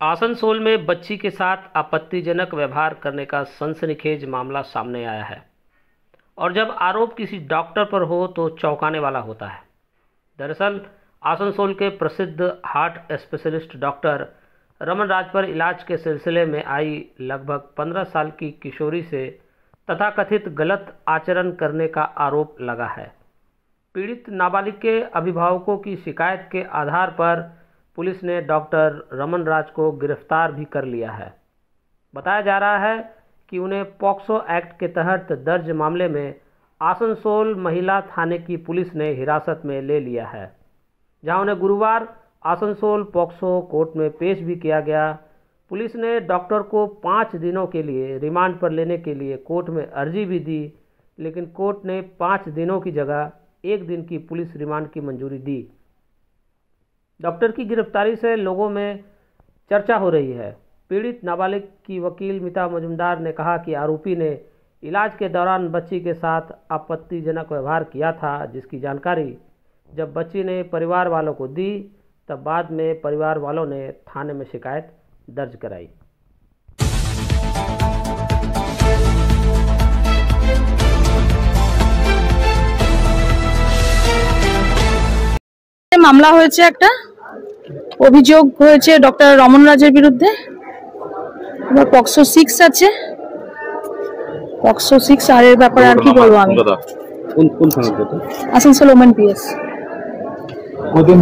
आसनसोल में बच्ची के साथ आपत्तिजनक व्यवहार करने का सनसनीखेज मामला सामने आया है और जब आरोप किसी डॉक्टर पर हो तो चौंकाने वाला होता है। दरअसल आसनसोल के प्रसिद्ध हार्ट स्पेशलिस्ट डॉक्टर रमन राज पर इलाज के सिलसिले में आई लगभग 15 साल की किशोरी से तथाकथित गलत आचरण करने का आरोप लगा है। पीड़ित नाबालिग के अभिभावकों की शिकायत के आधार पर पुलिस ने डॉक्टर रमन राज को गिरफ्तार भी कर लिया है। बताया जा रहा है कि उन्हें पॉक्सो एक्ट के तहत दर्ज मामले में आसनसोल महिला थाने की पुलिस ने हिरासत में ले लिया है, जहां उन्हें गुरुवार आसनसोल पॉक्सो कोर्ट में पेश भी किया गया। पुलिस ने डॉक्टर को 5 दिनों के लिए रिमांड पर लेने के लिए कोर्ट में अर्जी भी दी, लेकिन कोर्ट ने 5 दिनों की जगह 1 दिन की पुलिस रिमांड की मंजूरी दी। डॉक्टर की गिरफ्तारी से लोगों में चर्चा हो रही है। पीड़ित नाबालिग की वकील मिता मजुमदार ने कहा कि आरोपी ने इलाज के दौरान बच्ची के साथ आपत्तिजनक व्यवहार किया था, जिसकी जानकारी जब बच्ची ने परिवार वालों को दी तब बाद में परिवार वालों ने थाने में शिकायत दर्ज कराई। মামলা হয়েছে, একটা অভিযোগ হয়েছে ডক্টর রমন রাজের বিরুদ্ধে। এবার পক্সো 6 আছে, পক্সো 6 আর এর ব্যাপারে আর কি বলবো আমি। কোন থানার কথা? Asansol women PS.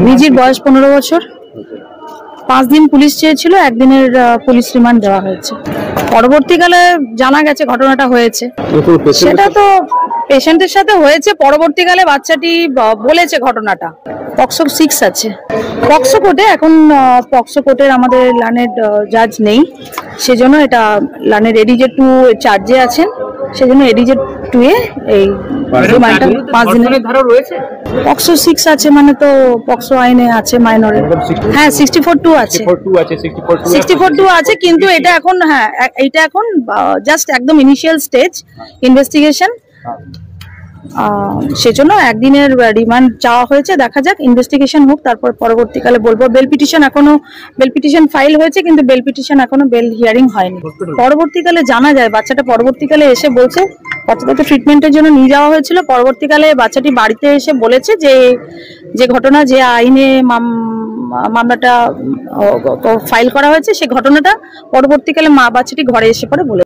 নিজের বয়স 15 বছর। 5 দিন পুলিশ চেয়েছিল, 1 দিনের পুলিশ রিমান্ড দেওয়া হয়েছে। পরবর্তীকালে জানা গেছে ঘটনাটা হয়েছে, সেটা তো পেশেন্টের সাথে হয়েছে। পরবর্তীকালে বাচ্চাটি বলেছে ঘটনাটা। পক্সো 6 আছে পক্সো কোর্টে। এখন পক্সো কোর্টের আমাদের লানের জাজ নেই, সেজন্য এটা লানের এডিজে 2 চার্জে আছেন, সেজন্য এডিজে 2 এ এই রিমান্ডটা 5 দিনের ধারা রয়েছে। পক্সো 6 আছে মানে তো পক্সো আইনে আছে মাইনরের। হ্যাঁ 64(2) আছে, 64(2) আছে, কিন্তু এটা এখন এটা এখন জাস্ট একদম ইনিশিয়াল স্টেজ ইনভেস্টিগেশন, সেজন্য 1 দিনের রিমান্ড চাওয়া হয়েছে। দেখা যাক, ইনভেস্টিগেশন হোক, তারপর পরবর্তীকালে বলবো। বেল পিটিশন ফাইল হয়েছে, কিন্তু বেল পিটিশন এখনো বেল হিয়ারিং হয়নি। পরবর্তীকালে জানা যায়, বাচ্চাটা পরবর্তীকালে এসে বলছে বাচ্চাটাকে ট্রিটমেন্টের জন্য নিয়ে যাওয়া হয়েছিল। পরবর্তীকালে বাচ্চাটি বাড়িতে এসে বলেছে যে ঘটনা, যে আইনে মামলাটা ফাইল করা হয়েছে, সেই ঘটনাটা পরবর্তীকালে বাচ্চাটি ঘরে এসে পরে বলে।